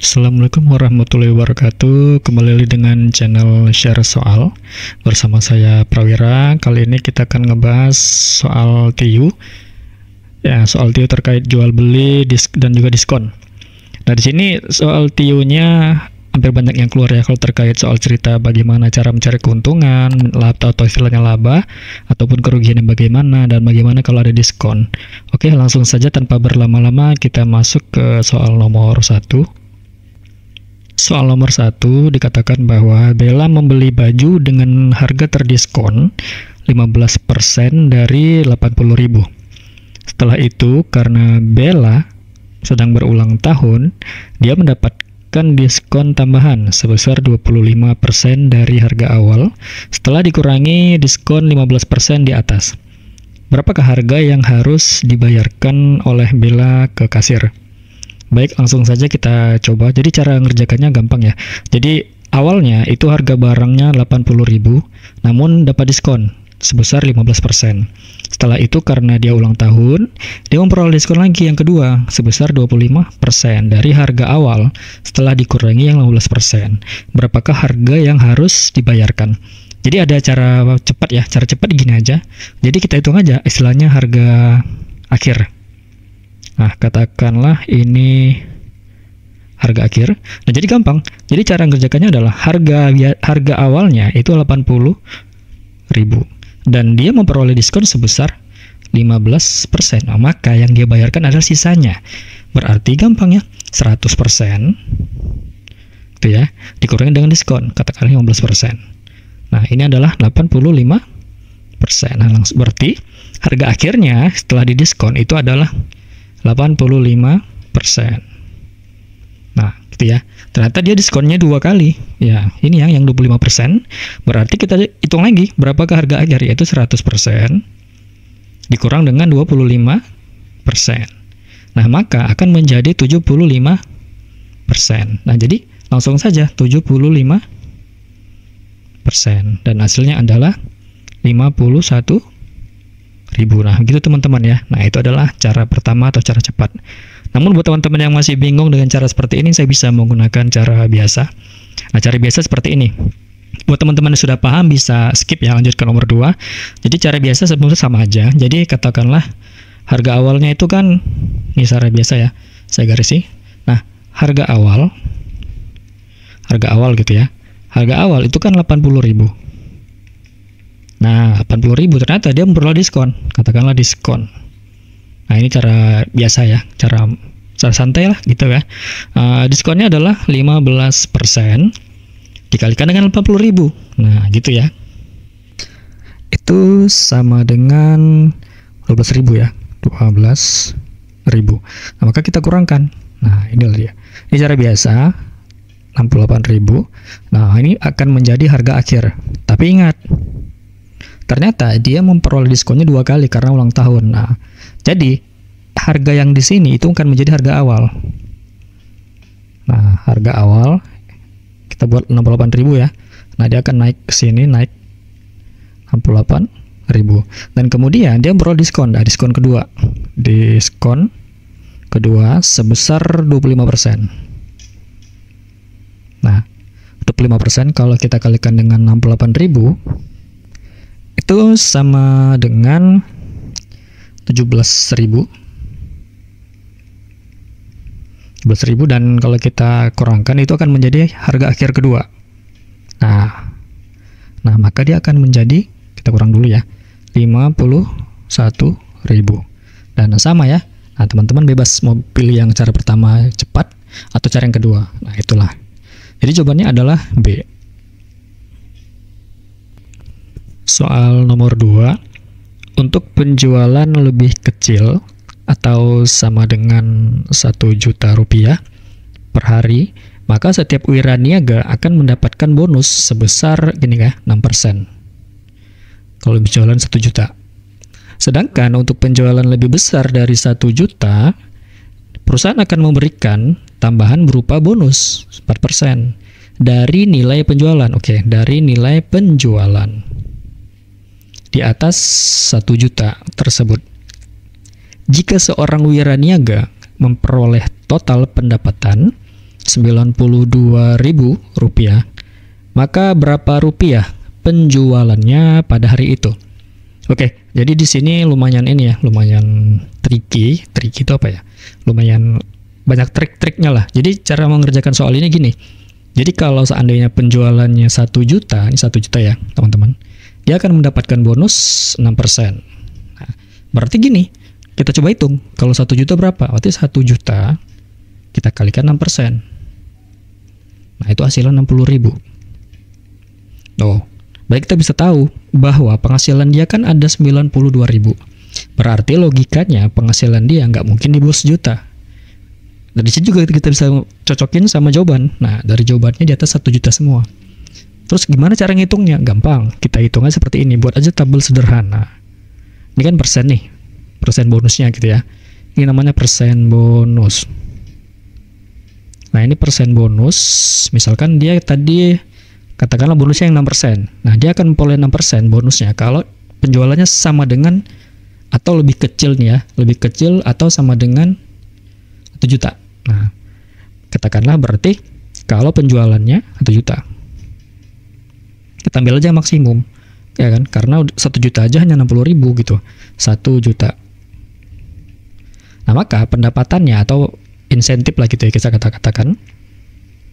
Assalamualaikum warahmatullahi wabarakatuh. Kembali lagi dengan channel Share Soal bersama saya Prawira. Kali ini kita akan ngebahas soal TIU. Ya, soal TIU terkait jual beli dan juga diskon. Nah, di sini soal TIU-nya hampir banyak yang keluar ya kalau terkait soal cerita bagaimana cara mencari keuntungan, laba atau istilahnya laba ataupun kerugiannya bagaimana dan bagaimana kalau ada diskon. Oke, langsung saja tanpa berlama-lama kita masuk ke soal nomor 1. Soal nomor 1 dikatakan bahwa Bella membeli baju dengan harga terdiskon 15% dari 80.000. Setelah itu, karena Bella sedang berulang tahun, dia mendapatkan diskon tambahan sebesar 25% dari harga awal setelah dikurangi diskon 15% di atas. Berapakah harga yang harus dibayarkan oleh Bella ke kasir? Baik, langsung saja kita coba. Jadi cara ngerjakannya gampang ya. Jadi awalnya itu harga barangnya 80.000, namun dapat diskon sebesar 15%. Setelah itu karena dia ulang tahun, dia memperoleh diskon lagi yang kedua sebesar 25% dari harga awal setelah dikurangi yang 15%. Berapakah harga yang harus dibayarkan? Jadi ada cara cepat ya. Cara cepat gini aja. Jadi kita hitung aja istilahnya harga akhir. Nah, katakanlah ini harga akhir. Nah, jadi gampang. Jadi cara mengerjakannya adalah harga awalnya itu 80.000 dan dia memperoleh diskon sebesar 15%. Nah, maka yang dia bayarkan adalah sisanya. Berarti gampang ya, 100% itu ya, dikurangi dengan diskon, katakanlah 15%. Nah, ini adalah 85%. Nah, langsung berarti harga akhirnya setelah didiskon itu adalah 85%. Nah, gitu ya. Ternyata dia diskonnya 2 kali. Ya, ini yang 25%. Berarti kita hitung lagi berapakah harga akhir, yaitu 100% dikurang dengan 25%. Nah, maka akan menjadi 75%. Nah, jadi langsung saja 75%. Dan hasilnya adalah 51.000. Nah, gitu teman-teman ya. Nah, itu adalah cara pertama atau cara cepat. Namun buat teman-teman yang masih bingung dengan cara seperti ini, saya bisa menggunakan cara biasa. Nah, cara biasa seperti ini. Buat teman-teman yang sudah paham bisa skip ya, lanjut ke nomor 2. Jadi cara biasa sebenarnya sama aja. Jadi katakanlah harga awalnya itu kan, ini cara biasa ya, saya garisi. Nah, harga awal gitu ya. Harga awal itu kan 80.000. Nah, 80.000 ternyata dia memperoleh diskon. Katakanlah diskon. Nah, ini cara biasa ya, cara santai lah gitu ya. Diskonnya adalah 15% dikalikan dengan 80.000. Nah, gitu ya. Itu sama dengan 12.000 ya. 12.000. Nah, maka kita kurangkan. Nah, inilah dia. Ini cara biasa. 68.000. Nah, ini akan menjadi harga akhir. Tapi ingat, ternyata dia memperoleh diskonnya 2 kali karena ulang tahun. Nah, jadi harga yang di sini itu akan menjadi harga awal. Nah, harga awal kita buat 68.000 ya. Nah, dia akan naik ke sini, naik 68.000. Dan kemudian dia memperoleh diskon. Nah, diskon kedua. Diskon kedua sebesar 25%. Nah, 25% kalau kita kalikan dengan 68.000 itu sama dengan 17.000. 17.000 dan kalau kita kurangkan itu akan menjadi harga akhir kedua. Nah, maka dia akan menjadi, kita kurang dulu ya, 51.000. Dan sama ya. Nah, teman-teman bebas mau pilih yang cara pertama cepat atau cara yang kedua. Nah, itulah. Jadi jawabannya adalah B. Soal nomor 2, untuk penjualan lebih kecil atau sama dengan 1 juta rupiah per hari, maka setiap wiraniaga akan mendapatkan bonus sebesar gini ya, 6% kalau penjualan 1 juta. Sedangkan untuk penjualan lebih besar dari 1 juta, perusahaan akan memberikan tambahan berupa bonus 4% dari nilai penjualan. Oke, dari nilai penjualan di atas 1 juta tersebut. Jika seorang wiraniaga memperoleh total pendapatan Rp92.000, maka berapa rupiah penjualannya pada hari itu? Oke, jadi di sini lumayan ini ya, lumayan tricky itu apa ya? Lumayan banyak trik-triknya lah. Jadi cara mengerjakan soal ini gini. Jadi kalau seandainya penjualannya 1 juta, ini 1 juta ya teman-teman, dia akan mendapatkan bonus 6%. Nah, berarti gini, kita coba hitung, kalau 1 juta berapa? Berarti 1 juta kita kalikan 6%. Nah, itu hasilnya 60.000. Tuh, baik kita bisa tahu bahwa penghasilan dia kan ada 92.000. Berarti logikanya penghasilan dia nggak mungkin di bawah 1 juta. Dari situ juga kita bisa cocokin sama jawaban. Nah, dari jawabannya di atas 1 juta semua. Terus gimana cara ngitungnya? Gampang. Kita hitungnya seperti ini. Buat aja tabel sederhana. Ini kan persen nih. Persen bonusnya gitu ya. Ini namanya persen bonus. Nah, ini persen bonus. Misalkan dia tadi, katakanlah bonusnya yang 6%. Nah, dia akan memperoleh 6% bonusnya kalau penjualannya sama dengan atau lebih kecil nih ya. Lebih kecil atau sama dengan 1 juta. Nah, katakanlah berarti kalau penjualannya 1 juta. Kita ambil aja maksimum. Ya kan? Karena 1 juta aja hanya 60.000 gitu. 1 juta. Nah, maka pendapatannya atau insentif lah gitu ya kita katakan.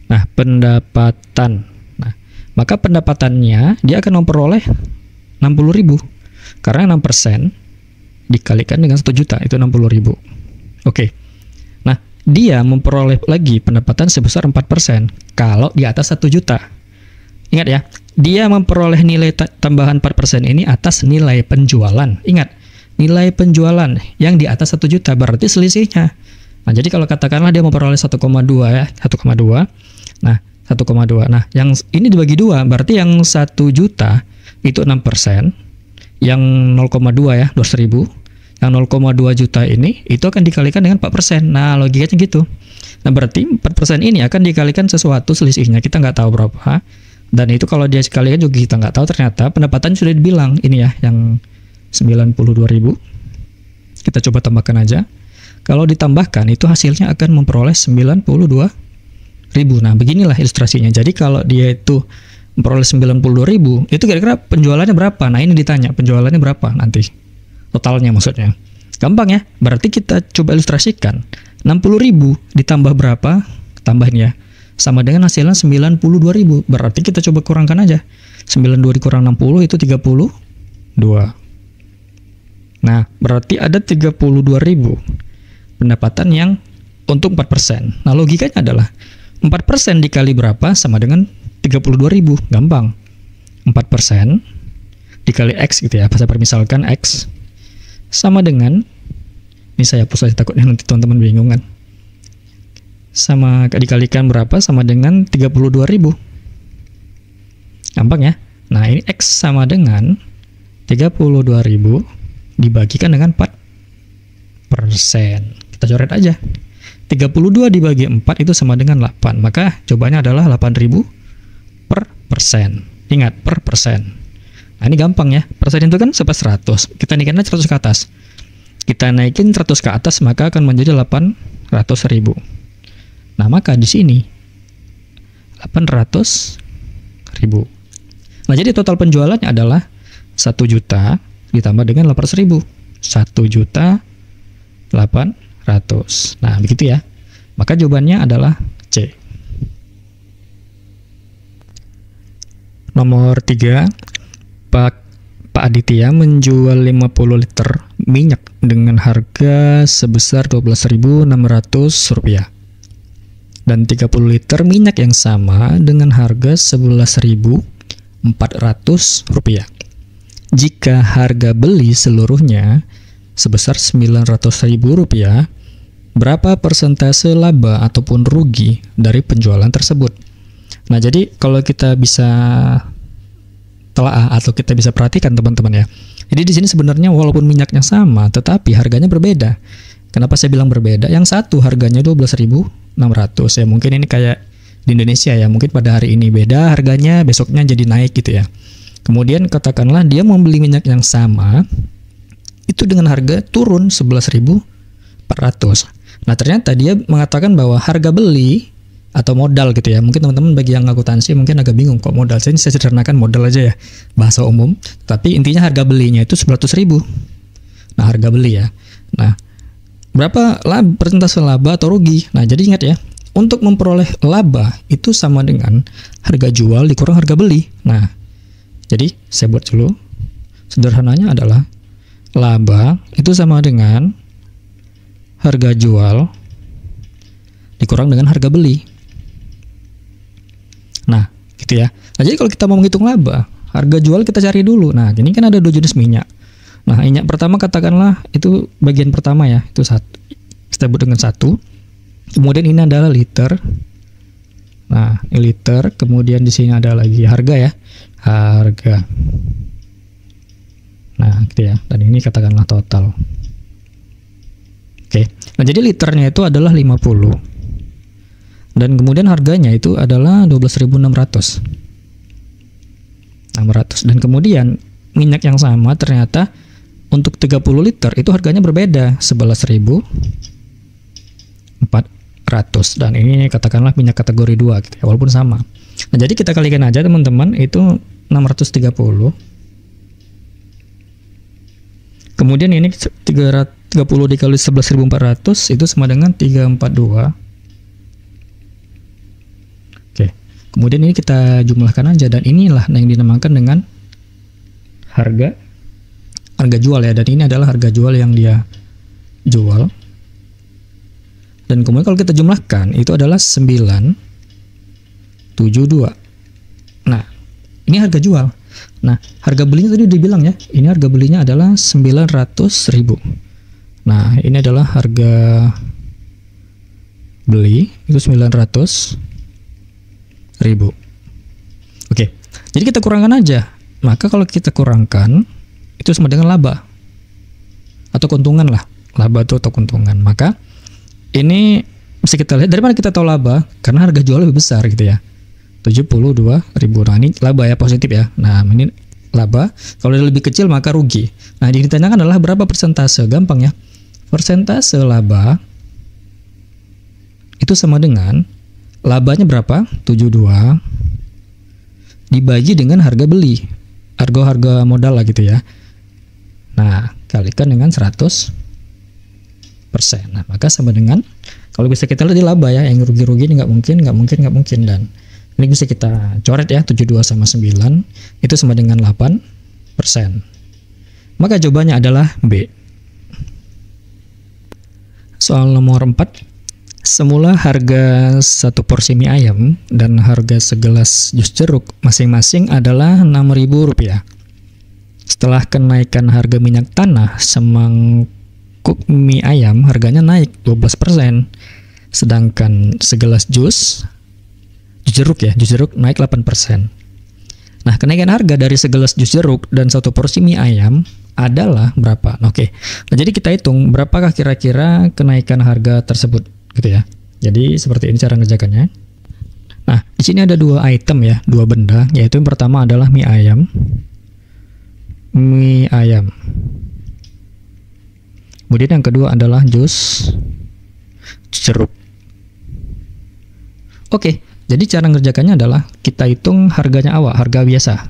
Nah, pendapatan. Nah, maka pendapatannya dia akan memperoleh 60.000. Karena 6% dikalikan dengan 1 juta itu 60.000. Oke. Nah, dia memperoleh lagi pendapatan sebesar 4% kalau di atas 1 juta. Ingat ya, dia memperoleh nilai tambahan 4% ini atas nilai penjualan. Ingat, nilai penjualan yang di atas 1 juta berarti selisihnya. Nah, jadi kalau katakanlah dia memperoleh 1,2 ya, 1,2. Nah, 1,2. Nah, yang ini dibagi 2, berarti yang 1 juta itu 6%, yang 0,2 ya, 200.000. Yang 0,2 juta ini itu akan dikalikan dengan 4%. Nah, logikanya gitu. Nah, berarti 4% ini akan dikalikan sesuatu selisihnya. Kita nggak tahu berapa. Dan itu kalau dia sekalian juga kita nggak tahu. Ternyata pendapatan sudah dibilang. Ini ya, yang 92.000. Kita coba tambahkan aja. Kalau ditambahkan, itu hasilnya akan memperoleh 92.000. Nah, beginilah ilustrasinya. Jadi, kalau dia itu memperoleh 92.000, itu kira-kira penjualannya berapa? Nah, ini ditanya, penjualannya berapa nanti? Totalnya maksudnya. Gampang ya. Berarti kita coba ilustrasikan. 60.000 ditambah berapa? Tambahin ya. Sama dengan hasilnya 92.000. Berarti kita coba kurangkan aja. 92 dikurang 60 itu 32. Nah, berarti ada 32.000 pendapatan yang untuk 4%. Nah, logikanya adalah 4% dikali berapa sama dengan 32.000. Gampang. 4% dikali X gitu ya. Saya permisalkan X sama dengan, ini saya hapus aja takutnya nanti teman-teman bingung kan. Sama dikalikan berapa sama dengan 32.000. Gampang ya. Nah, ini X sama dengan 32.000 dibagikan dengan 4%. Kita coret aja. 32 dibagi 4 itu sama dengan 8. Maka jawabannya adalah 8.000 per persen. Ingat, per persen. Nah, ini gampang ya. Persen itu kan sampai 100. Kita naikin 100 ke atas. Kita naikin 100 ke atas, maka akan menjadi 800.000. Nah, maka di sini 800.000. Nah, jadi total penjualannya adalah 1 juta ditambah dengan 800.000. 1 juta 800. Nah, begitu ya. Maka jawabannya adalah C. Nomor 3. Pak Aditya menjual 50 liter minyak dengan harga sebesar Rp12.600 dan 30 liter minyak yang sama dengan harga Rp11.400. Jika harga beli seluruhnya sebesar Rp900.000, berapa persentase laba ataupun rugi dari penjualan tersebut? Nah, jadi kalau kita bisa telaah atau kita bisa perhatikan teman-teman ya. Jadi di sini sebenarnya walaupun minyaknya sama, tetapi harganya berbeda. Kenapa saya bilang berbeda? Yang satu harganya 12.600 ya. Mungkin ini kayak di Indonesia ya. Mungkin pada hari ini beda harganya, besoknya jadi naik gitu ya. Kemudian katakanlah dia membeli minyak yang sama itu dengan harga turun 11.400. Nah, ternyata dia mengatakan bahwa harga beli atau modal gitu ya. Mungkin teman-teman bagi yang akuntansi mungkin agak bingung kok modal. Saya sederhanakan modal aja ya, bahasa umum. Tapi intinya harga belinya itu 900.000. Nah, harga beli ya. Nah, berapa persentase laba atau rugi? Nah, jadi ingat ya, untuk memperoleh laba itu sama dengan harga jual dikurang harga beli. Nah, jadi saya buat dulu. Sederhananya adalah laba itu sama dengan harga jual dikurang dengan harga beli. Nah, gitu ya. Nah, jadi kalau kita mau menghitung laba, harga jual kita cari dulu. Nah, ini kan ada 2 jenis minyak. Nah, minyak pertama katakanlah itu bagian pertama ya, itu satu. Kita sebut dengan 1. Kemudian ini adalah liter. Nah, ini liter. Kemudian di sini ada lagi harga ya, harga. Nah, gitu ya. Dan ini katakanlah total. Oke. Nah, jadi liternya itu adalah 50. Dan kemudian harganya itu adalah 12.600. Dan kemudian minyak yang sama ternyata untuk 30 liter itu harganya berbeda, 11.400. Dan ini katakanlah minyak kategori 2 gitu ya, walaupun sama. Nah, jadi kita kalikan aja teman-teman, itu 630. Kemudian ini 30 dikali 11.400 itu sama dengan 342. Kemudian ini kita jumlahkan aja, dan inilah yang dinamakan dengan harga jual ya, dan ini adalah harga jual yang dia jual. Dan kemudian kalau kita jumlahkan itu adalah 972. Nah, ini harga jual. Nah, harga belinya tadi dibilang ya, ini harga belinya adalah 900.000. Nah, ini adalah harga beli itu 900.000. Oke, jadi kita kurangkan aja. Maka kalau kita kurangkan itu sama dengan laba atau keuntungan lah, laba atau keuntungan. Maka ini mesti kita lihat dari mana kita tahu laba, karena harga jual lebih besar gitu ya, 72.000. Nah, ini laba ya, positif ya. Nah, ini laba. Kalau dia lebih kecil maka rugi. Nah, yang ditanyakan adalah berapa persentase. Gampang ya, persentase laba itu sama dengan labanya berapa? 72 dibagi dengan harga beli, harga modal lah gitu ya. Nah, kalikan dengan 100%. Nah, maka sama dengan, kalau bisa kita lihat di laba ya, yang rugi-rugi ini nggak mungkin. Dan ini bisa kita coret ya, 72 sama 9 itu sama dengan 8%. Maka jawabannya adalah B. Soal nomor 4. Semula harga satu porsi mie ayam dan harga segelas jus jeruk masing-masing adalah Rp6.000. Setelah kenaikan harga minyak tanah, semangkuk mie ayam harganya naik 12%. Sedangkan segelas jus jeruk naik 8%. Nah, kenaikan harga dari segelas jus jeruk dan satu porsi mie ayam adalah berapa? Oke. Nah, jadi kita hitung berapakah kira-kira kenaikan harga tersebut gitu ya. Jadi seperti ini cara ngerjakannya. Nah, di sini ada 2 item ya, 2 benda, yaitu yang pertama adalah mie ayam. Kemudian yang kedua adalah jus jeruk. Oke, jadi cara ngerjakannya adalah kita hitung harganya awal, harga biasa.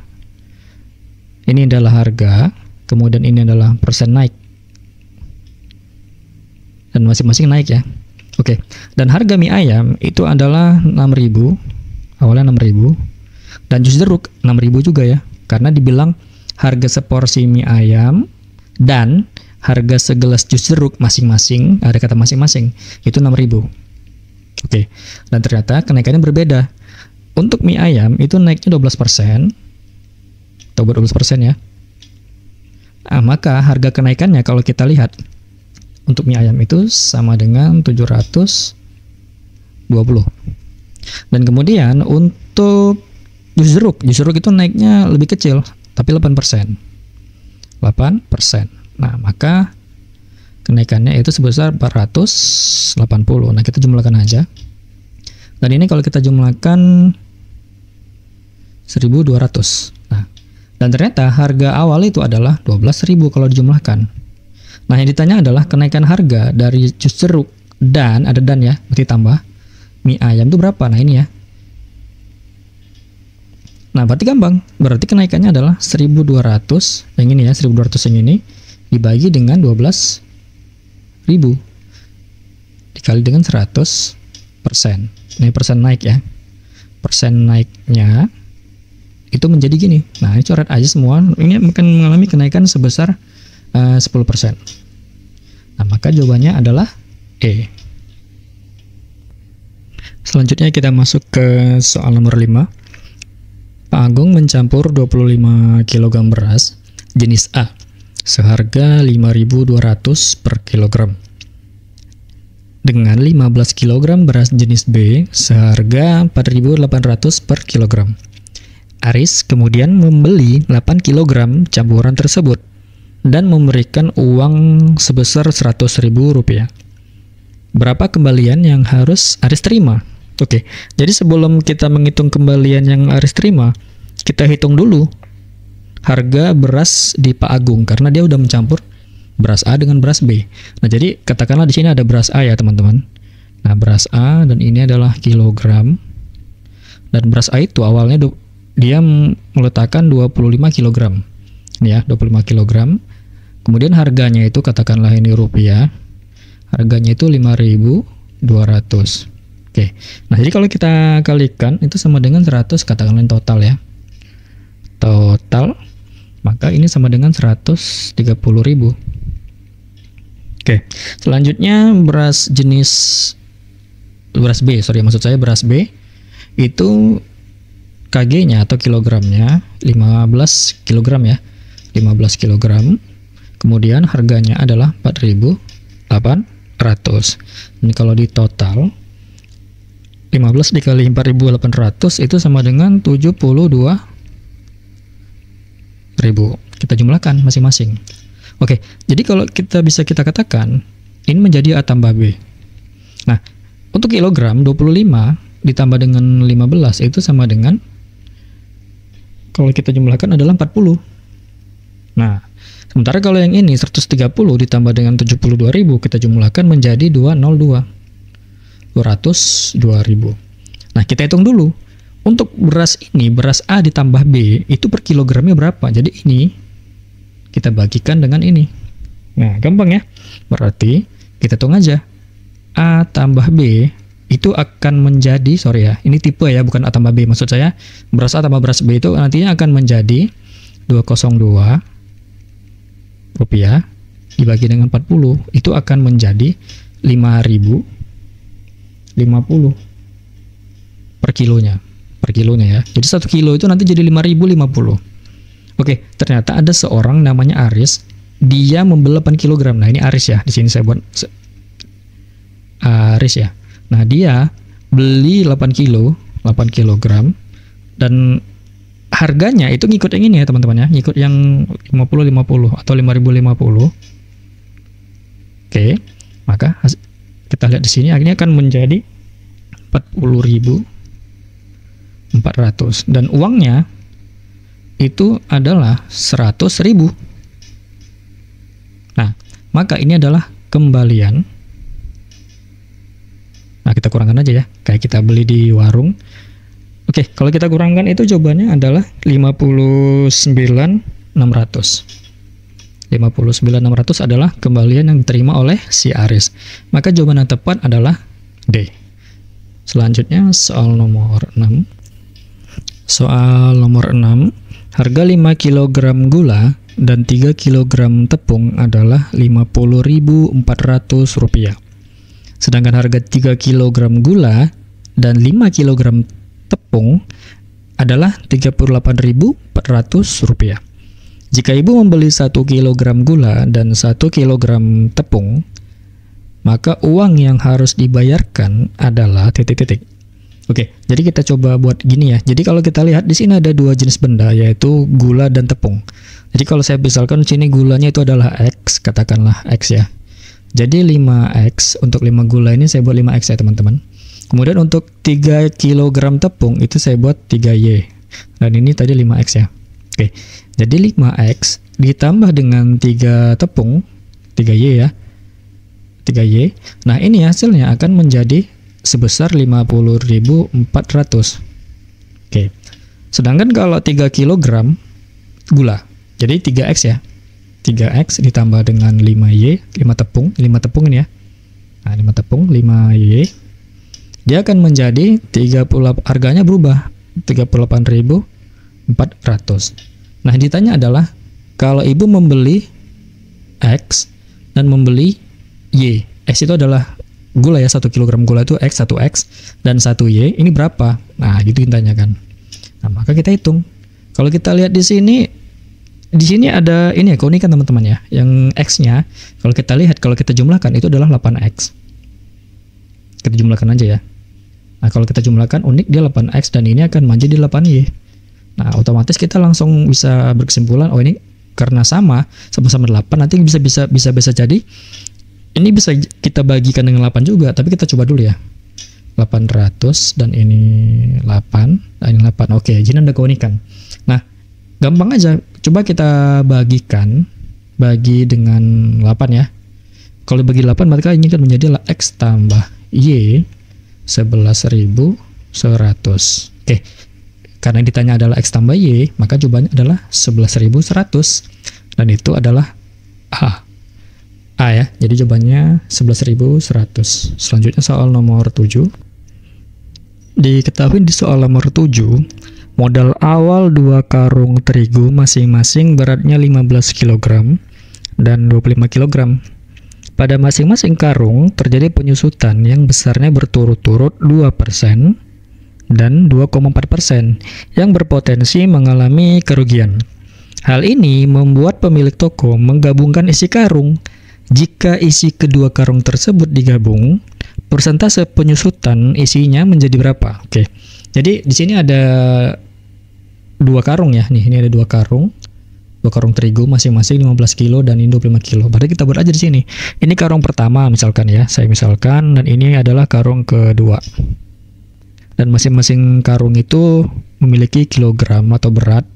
Ini adalah harga, kemudian ini adalah persen naik. Dan masing-masing naik ya. Oke, dan harga mie ayam itu adalah 6.000, awalnya 6.000, dan jus jeruk 6.000 juga ya, karena dibilang harga seporsi mie ayam dan harga segelas jus jeruk masing-masing, ada kata masing-masing, itu 6.000. Oke, dan ternyata kenaikannya berbeda. Untuk mie ayam itu naiknya 12%, atau 12% ya. Nah, maka harga kenaikannya kalau kita lihat untuk mie ayam itu sama dengan 720. Dan kemudian untuk jus jeruk itu naiknya lebih kecil, tapi 8%. Nah, maka kenaikannya itu sebesar 480. Nah, kita jumlahkan aja. Dan ini kalau kita jumlahkan 1.200. Nah, dan ternyata harga awal itu adalah 12.000 kalau dijumlahkan. Nah, yang ditanya adalah kenaikan harga dari jus jeruk dan, ada dan ya, berarti tambah, mie ayam itu berapa? Nah ini ya. Nah berarti gampang, berarti kenaikannya adalah 1.200, yang ini ya, 1.200 yang ini dibagi dengan 12.000 dikali dengan 100%. Ini persen naik ya, persen naiknya itu menjadi gini. Nah ini coret aja semua, ini akan mengalami kenaikan sebesar 10%. Nah maka jawabannya adalah E. Selanjutnya kita masuk ke soal nomor 5. Pak Agung mencampur 25 kg beras jenis A seharga 5.200 per kilogram dengan 15 kg beras jenis B seharga 4.800 per kilogram. Aris kemudian membeli 8 kg campuran tersebut dan memberikan uang sebesar Rp100.000. Berapa kembalian yang harus Aris terima? Oke, jadi sebelum kita menghitung kembalian yang Aris terima, kita hitung dulu harga beras di Pak Agung karena dia udah mencampur beras A dengan beras B. Nah, jadi katakanlah di sini ada beras A ya, teman-teman. Nah, beras A dan ini adalah kilogram. Dan beras A itu awalnya dia meletakkan 25 kg. Ini ya, 25 kg. Kemudian harganya itu katakanlah ini rupiah. Harganya itu 5.200. Oke, nah jadi kalau kita kalikan itu sama dengan 100, katakanlah total ya. Total, maka ini sama dengan 130.000. Oke, selanjutnya beras B, maksud saya beras B itu KG-nya atau kilogramnya 15 kg ya. 15 kg. Kemudian harganya adalah 4.800. Ini kalau di total 15 dikali 4.800 itu sama dengan 72.000. Kita jumlahkan masing-masing. Oke, jadi kalau kita katakan ini menjadi A tambah B. Nah, untuk kilogram 25 ditambah dengan 15 itu sama dengan, kalau kita jumlahkan adalah 40. Nah, sementara kalau yang ini 130 ditambah dengan 72.000 kita jumlahkan menjadi 202.000. Nah, kita hitung dulu. Untuk beras ini, beras A ditambah B, itu per kilogramnya berapa? Jadi ini kita bagikan dengan ini. Nah, gampang ya. Berarti kita hitung aja. A tambah B itu akan menjadi, sorry ya, ini tipe ya, bukan A tambah B. Maksud saya, beras A tambah beras B itu nantinya akan menjadi 202 rupiah dibagi dengan 40. Itu akan menjadi 5.050 per kilonya ya. Jadi 1 kilo itu nanti jadi 5.050. Oke, ternyata ada seorang namanya Aris, dia membeli 8 kg. Nah, ini Aris ya. Di sini saya buat Aris ya. Nah, dia beli 8 kg dan harganya itu ngikut yang ini ya, teman-teman ya. Ngikut yang 50 atau 5.050. Oke, maka kita lihat di sini akhirnya akan menjadi 40.400 dan uangnya itu adalah 100.000. Nah, maka ini adalah kembalian. Nah, kita kurangkan aja ya, kayak kita beli di warung. Oke, kalau kita kurangkan itu jawabannya adalah 59.600. 59.600 adalah kembalian yang diterima oleh si Aris. Maka jawaban yang tepat adalah D. Selanjutnya soal nomor 6. Soal nomor 6, harga 5 kg gula dan 3 kg tepung adalah Rp50.400. Sedangkan harga 3 kg gula dan 5 kg tepung adalah Rp38.400. Jika ibu membeli 1 kg gula dan 1 kg tepung, maka uang yang harus dibayarkan adalah titik-titik. Oke, jadi kita coba buat gini ya. Jadi kalau kita lihat di sini ada dua jenis benda, yaitu gula dan tepung. Jadi kalau saya misalkan di sini gulanya itu adalah X, katakanlah X ya. Jadi 5X, untuk 5 gula ini saya buat 5X ya teman-teman. Kemudian untuk 3 kg tepung itu saya buat 3Y. Dan ini tadi 5X ya. Oke, jadi 5X ditambah dengan 3 tepung, 3Y ya. 3Y. Nah, ini hasilnya akan menjadi sebesar 50.400. Oke. Sedangkan kalau 3 kg gula, jadi 3x ya. 3x ditambah dengan 5Y, 5 tepung ini ya. Nah, 5 tepung, 5Y. Dia akan menjadi 38, harganya berubah 38.400. Nah, ditanya adalah kalau ibu membeli X dan membeli Y. X itu adalah gula ya, 1 kg gula itu X, 1X, dan 1Y, ini berapa? Nah, gitu ditanyakan. Nah, maka kita hitung. Kalau kita lihat di sini ada ini ya, keunikan teman-teman ya. Yang X-nya, kalau kita lihat, kalau kita jumlahkan itu adalah 8X. Kita jumlahkan aja ya. Nah, kalau kita jumlahkan unik dia 8X dan ini akan menjadi 8Y. Nah, otomatis kita langsung bisa berkesimpulan, oh ini karena sama-sama 8, nanti bisa jadi ini bisa kita bagikan dengan 8 juga, tapi kita coba dulu ya. 800 dan ini 8, dan ini 8. Oke, jadi ada keunikan. Nah, gampang aja. Coba kita bagi dengan 8 ya. Kalau bagi 8 maka ini akan menjadi X tambah Y 11.100. Oke. Karena yang ditanya adalah X tambah Y, maka jawabannya adalah 11.100. Dan itu adalah A ya. Jadi jawabannya 11.100. Selanjutnya soal nomor 7. Diketahui di soal nomor 7, modal awal 2 karung terigu masing-masing beratnya 15 kg dan 25 kg. Pada masing-masing karung terjadi penyusutan yang besarnya berturut-turut 2% dan 2,4% yang berpotensi mengalami kerugian. Hal ini membuat pemilik toko menggabungkan isi karung. Jika isi kedua karung tersebut digabung, persentase penyusutan isinya menjadi berapa? Oke. Jadi di sini ada 2 karung ya. Nih, ini ada 2 karung. 2 karung terigu masing-masing 15 kilo dan ini 25 kilo. Berarti kita buat aja di sini. Ini karung pertama misalkan ya. Saya misalkan, dan ini adalah karung kedua. Dan masing-masing karung itu memiliki kilogram atau berat.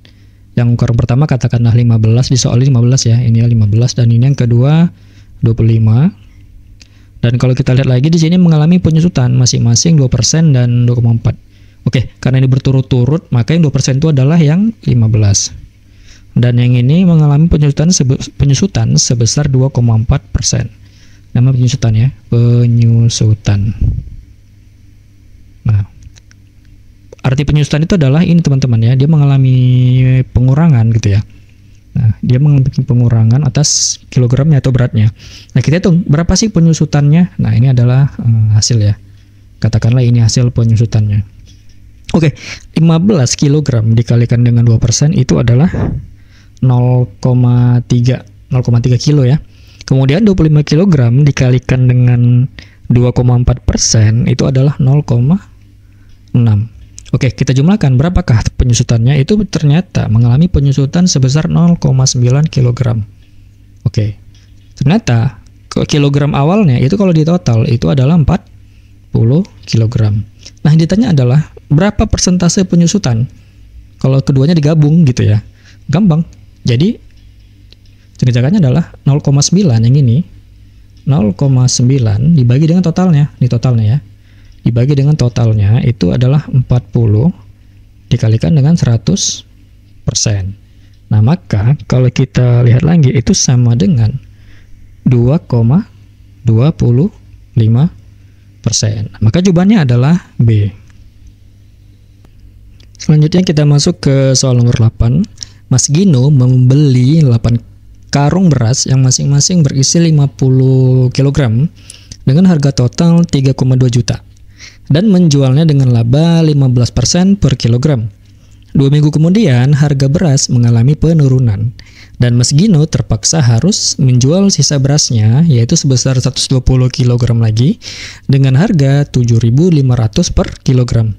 Yang karung pertama katakanlah 15, di soal 15 ya. Ini 15 dan ini yang kedua 25. Dan kalau kita lihat lagi di sini mengalami penyusutan masing-masing 2% dan 2,4. Oke, karena ini berturut-turut, maka yang 2% itu adalah yang 15. Dan yang ini mengalami penyusutan sebesar 2,4%. Nama penyusutan ya, penyusutan. Nah, arti penyusutan itu adalah ini teman-teman ya, dia mengalami pengurangan gitu ya. Nah, dia mengalami pengurangan atas kilogramnya atau beratnya. Nah, kita hitung berapa sih penyusutannya. Nah, ini adalah hasil ya. Katakanlah ini hasil penyusutannya. Oke, 15 kg dikalikan dengan 2% itu adalah 0,3 kilo ya. Kemudian 25 kg dikalikan dengan 2,4% itu adalah 0,6. Oke, kita jumlahkan berapakah penyusutannya. Itu ternyata mengalami penyusutan sebesar 0,9 kg. Oke, ternyata kilogram awalnya itu kalau di total itu adalah 40 kg. Nah, yang ditanya adalah berapa persentase penyusutan kalau keduanya digabung gitu ya. Gampang. Jadi kerjakannya adalah 0,9 yang ini. 0,9 dibagi dengan totalnya. Ini totalnya ya. Dibagi dengan totalnya itu adalah 40 dikalikan dengan 100%. Nah, maka kalau kita lihat lagi itu sama dengan 2,25%. Maka jawabannya adalah B. Selanjutnya kita masuk ke soal nomor 8. Mas Gino membeli 8 karung beras yang masing-masing berisi 50 kg dengan harga total 3,2 juta. Dan menjualnya dengan laba 15% per kilogram. 2 minggu kemudian harga beras mengalami penurunan dan Mas Gino terpaksa harus menjual sisa berasnya yaitu sebesar 120 kg lagi dengan harga 7.500 per kilogram.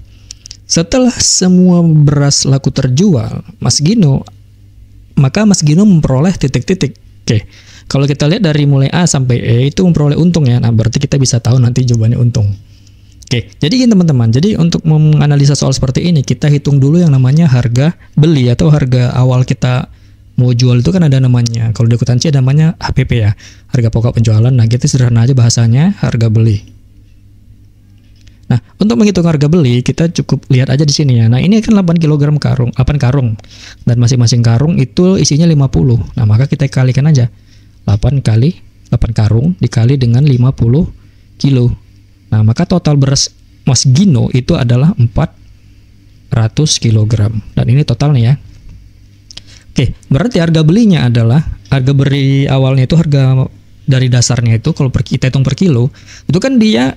Setelah semua beras laku terjual, Mas Gino memperoleh titik-titik. Oke, kalau kita lihat dari mulai A sampai E itu memperoleh untung ya. Nah, berarti kita bisa tahu nanti jawabannya untung. Oke, jadi gini teman-teman, jadi untuk menganalisa soal seperti ini, kita hitung dulu yang namanya harga beli atau harga awal kita mau jual itu kan ada namanya, kalau di akuntansi ada namanya HPP ya, harga pokok penjualan. Nah, kita sederhana aja bahasanya harga beli. Nah, untuk menghitung harga beli, kita cukup lihat aja di sini ya. Nah, ini kan 8 kg karung, 8 karung. Dan masing-masing karung itu isinya 50. Nah, maka kita kalikan aja. 8 kali 8 karung dikali dengan 50 kilo. Nah, maka total beras Mas Gino itu adalah 400 kg. Dan ini totalnya ya. Oke, berarti harga belinya adalah, harga beli awalnya itu harga dari dasarnya itu, kalau kita hitung per kilo, itu kan dia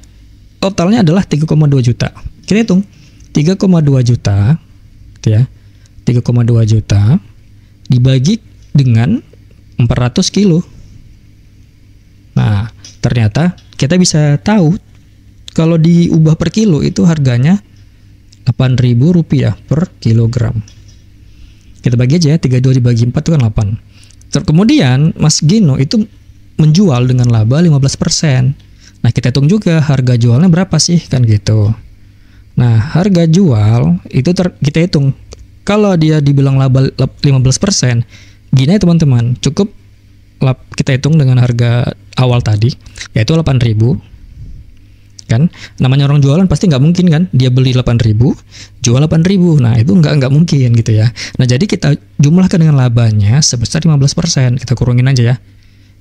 totalnya adalah 3,2 juta. Kita hitung 3,2 juta gitu ya. 3,2 juta dibagi dengan 400 kilo. Nah, ternyata kita bisa tahu kalau diubah per kilo itu harganya Rp8.000 per kilogram. Kita bagi aja ya, 32 dibagi 4 itu kan 8. Kemudian Mas Gino itu menjual dengan laba 15%. Nah, kita hitung juga harga jualnya berapa sih, kan gitu. Nah, harga jual itu kita hitung. Kalau dia dibilang laba 15%, gini ya teman-teman, cukup kita hitung dengan harga awal tadi, yaitu 8.000. Kan? Namanya orang jualan pasti nggak mungkin kan, dia beli 8.000, jual 8.000. Nah, itu nggak mungkin gitu ya. Nah, jadi kita jumlahkan dengan labanya sebesar 15%. Kita kurangin aja ya.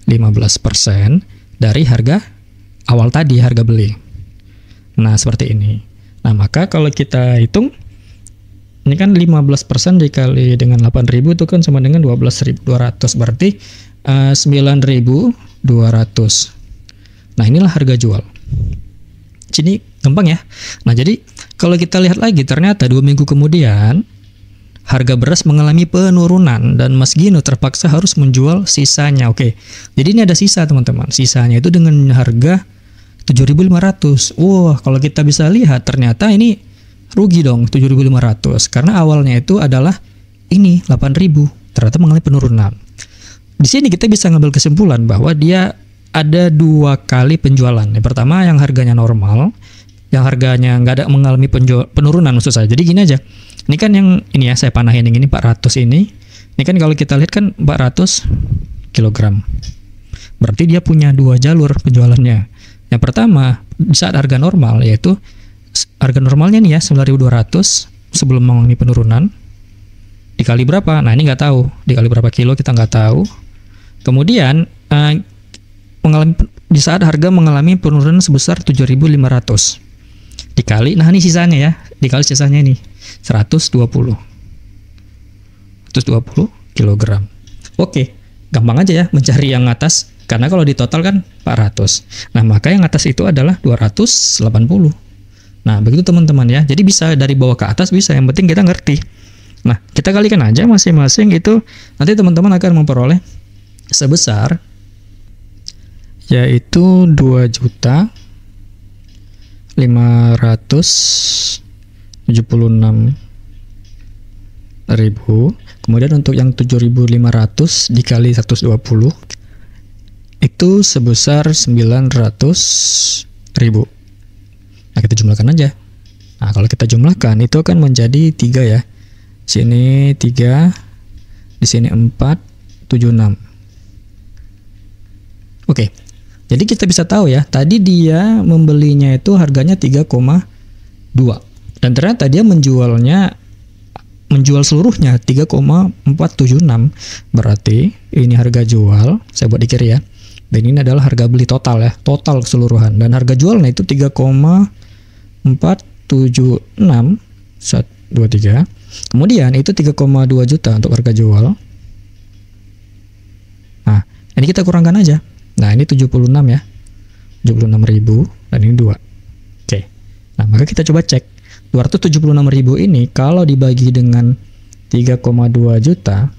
15% dari harga awal tadi, harga beli. Nah, seperti ini. Nah, maka kalau kita hitung, ini kan 15% dikali dengan 8.000 itu kan sama dengan 12.200. Berarti 9.200. Nah, inilah harga jual. Sini gampang ya. Nah, jadi kalau kita lihat lagi, ternyata 2 minggu kemudian harga beras mengalami penurunan dan Mas Gino terpaksa harus menjual sisanya. Oke, jadi ini ada sisa teman-teman. Sisanya itu dengan harga 7.500. Wah, kalau kita bisa lihat ternyata ini rugi dong 7.500 karena awalnya itu adalah ini 8.000, ternyata mengalami penurunan. Di sini kita bisa ngambil kesimpulan bahwa dia ada 2 kali penjualan. Yang pertama yang harganya normal, yang harganya nggak ada mengalami penurunan maksud saya. Jadi gini aja. Ini kan yang ini ya, saya panahin yang ini 400 ini. Ini kan kalau kita lihat kan 400 kg. Berarti dia punya 2 jalur penjualannya. Yang pertama, di saat harga normal, yaitu harga normalnya nih ya 9.200 sebelum mengalami penurunan. Dikali berapa? Nah, ini nggak tahu. Dikali berapa kilo kita nggak tahu. Kemudian di saat harga mengalami penurunan sebesar 7.500. Dikali, nah ini sisanya ya. Dikali sisanya ini 120 kg. Oke, gampang aja ya mencari yang atas. Karena kalau di total kan 400. Nah, maka yang atas itu adalah 280. Nah, begitu teman-teman ya. Jadi bisa dari bawah ke atas bisa, yang penting kita ngerti. Nah, kita kalikan aja masing-masing itu. Nanti teman-teman akan memperoleh sebesar yaitu 2.576.000. Kemudian untuk yang 7.500 dikali 120 itu sebesar 900.000. Nah, kita jumlahkan aja. Nah, kalau kita jumlahkan itu akan menjadi 3 ya. Sini 3, di sini 4, 7, 6. Oke. Jadi kita bisa tahu ya, tadi dia membelinya itu harganya 3,2. Dan ternyata dia menjual seluruhnya 3,476. Berarti ini harga jual, saya buat di kiri ya. Dan ini adalah harga beli total ya, total keseluruhan. Dan harga jualnya itu 3,476 123. Kemudian itu 3,2 juta untuk harga jual. Nah, ini kita kurangkan aja. Nah, ini 76 ya. 76.000 dan ini 2. Oke. Nah, maka kita coba cek. 276.000 ini kalau dibagi dengan 3,2 juta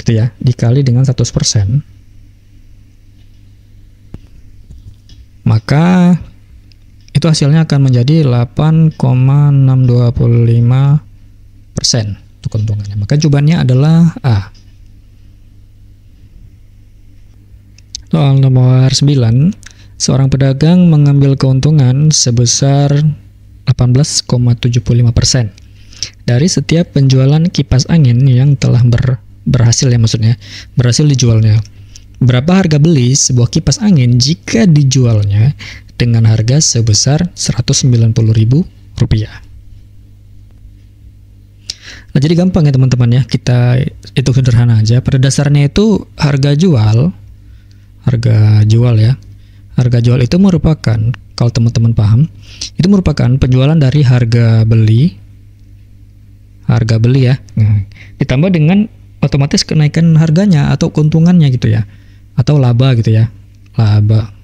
gitu ya, dikali dengan 100%, maka itu hasilnya akan menjadi 8,625% untuk keuntungannya. Maka jawabannya adalah A. Soal nomor 9, seorang pedagang mengambil keuntungan sebesar 18,75% dari setiap penjualan kipas angin yang telah berhasil ya, maksudnya berhasil dijualnya. Berapa harga beli sebuah kipas angin jika dijualnya dengan harga sebesar Rp190.000. Nah, jadi gampang ya teman-teman ya, kita hitung sederhana aja. Pada dasarnya itu harga jual ya. Harga jual itu merupakan, kalau teman-teman paham, itu merupakan penjualan dari harga beli ya. Nah, ditambah dengan otomatis kenaikan harganya atau keuntungannya gitu ya. Atau laba gitu ya. Laba.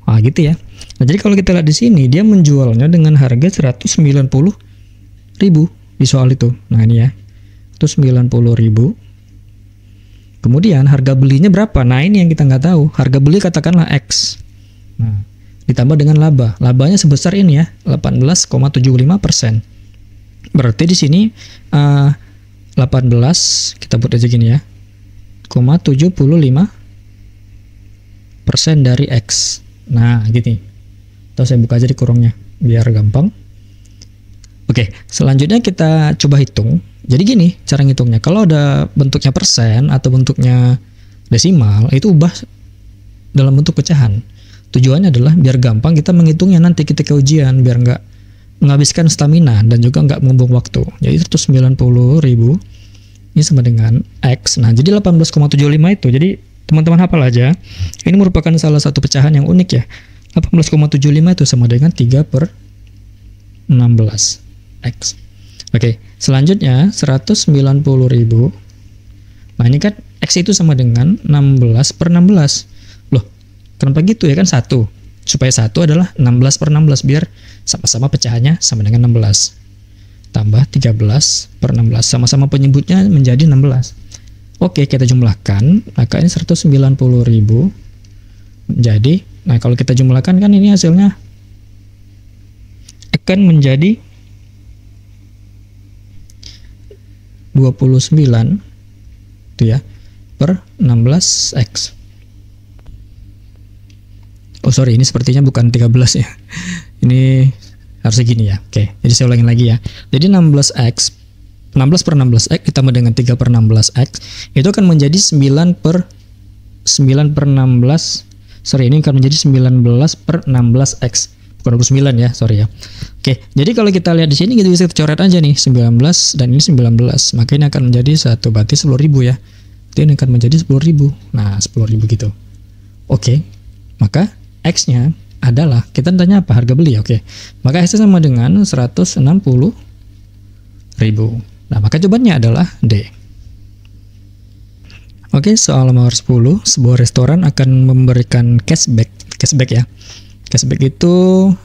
Nah, gitu ya. Nah, jadi kalau kita lihat di sini dia menjualnya dengan harga Rp190.000 di soal itu. Nah, ini ya. Itu 90.000. Kemudian harga belinya berapa? Nah, ini yang kita nggak tahu. Harga beli katakanlah X. Nah, ditambah dengan laba. Labanya sebesar ini ya, 18,75%. Berarti di sini 18 kita buat aja gini ya. 0,75% dari X. Nah, gini. Atau saya buka aja di kurungnya biar gampang. Oke, selanjutnya kita coba hitung. Jadi gini cara ngitungnya. Kalau ada bentuknya persen atau bentuknya desimal, itu ubah dalam bentuk pecahan. Tujuannya adalah biar gampang kita menghitungnya nanti ketika ujian, biar nggak menghabiskan stamina dan juga nggak membuang waktu. Jadi 190.000 ini sama dengan X. Nah, jadi 18,75 itu. Jadi teman-teman hafal aja. Ini merupakan salah satu pecahan yang unik ya. 18,75 itu sama dengan 3/16 X. Oke, selanjutnya 190.000. Nah, ini kan X itu sama dengan 16/16. Loh, kenapa gitu ya, kan 1. Supaya 1 adalah 16/16 biar sama-sama pecahannya sama dengan 16. Tambah 13/16. Sama-sama penyebutnya menjadi 16. Oke, kita jumlahkan. Maka ini 190.000 menjadi, nah kalau kita jumlahkan kan ini hasilnya akan menjadi 29 itu ya per 16x. Oh sorry, ini sepertinya bukan 13 ya. Ini harus segini ya. Oke, jadi saya ulangin lagi ya. Jadi 16x 16/16x ditambah dengan 3/16x itu akan menjadi 9/16. Sorry, ini akan menjadi 19/16x. Bukan 29 ya, sorry ya. Oke, jadi kalau kita lihat di sini kita bisa coret aja nih 19 dan ini 19. Maka ini akan menjadi 1 berarti 10.000 ya. Ini akan menjadi 10.000. Nah, 10.000 gitu. Oke. Maka X-nya adalah, kita tanya apa? Harga beli. Oke. Maka X-nya sama dengan 160.000. Nah, maka jawabannya adalah D. Oke, soal nomor 10. Sebuah restoran akan memberikan cashback ya. Cashback itu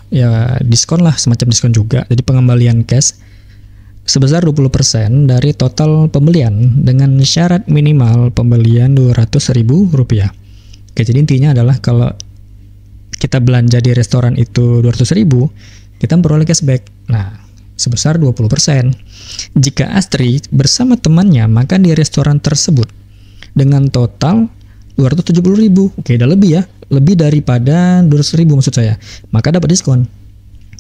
ya diskon lah, semacam diskon juga. Jadi pengembalian cash sebesar 20% dari total pembelian dengan syarat minimal pembelian Rp200.000. Oke, jadi intinya adalah kalau kita belanja di restoran itu 200.000, kita memperoleh cashback. Nah, sebesar 20%. Jika Astri bersama temannya makan di restoran tersebut dengan total 270.000. Oke, udah lebih ya. Lebih daripada 200.000 maksud saya. Maka dapat diskon.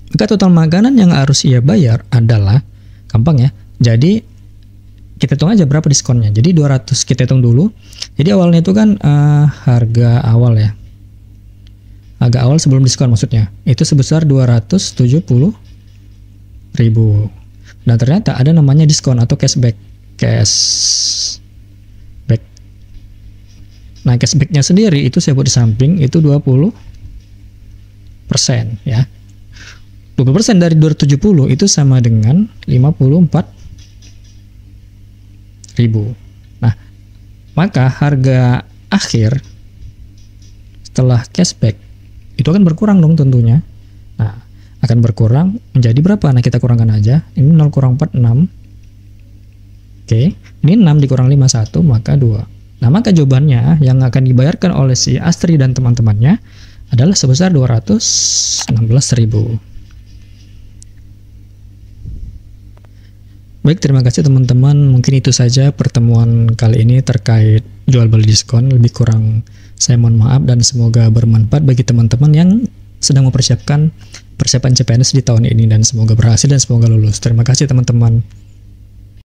Maka total makanan yang harus ia bayar adalah, gampang ya. Jadi kita hitung aja berapa diskonnya. Jadi 200 kita hitung dulu. Jadi awalnya itu kan harga awal ya. Harga awal sebelum diskon maksudnya. Itu sebesar 270.000. Dan ternyata ada namanya diskon atau cashback. Nah, cashbacknya sendiri itu saya buat di samping itu 20% ya. 20% dari 270 itu sama dengan 54.000. Nah, maka harga akhir setelah cashback itu akan berkurang dong tentunya. Nah, akan berkurang menjadi berapa? Nah, kita kurangkan aja. Ini 0 kurang 4, 6. Oke, ini 6 dikurang 5, 1, maka 2. Nah, maka jawabannya yang akan dibayarkan oleh si Astri dan teman-temannya adalah sebesar 216.000. Baik, terima kasih teman-teman. Mungkin itu saja pertemuan kali ini terkait jual beli diskon. Lebih kurang saya mohon maaf dan semoga bermanfaat bagi teman-teman yang sedang mempersiapkan persiapan CPNS di tahun ini dan semoga berhasil dan semoga lulus. Terima kasih teman-teman.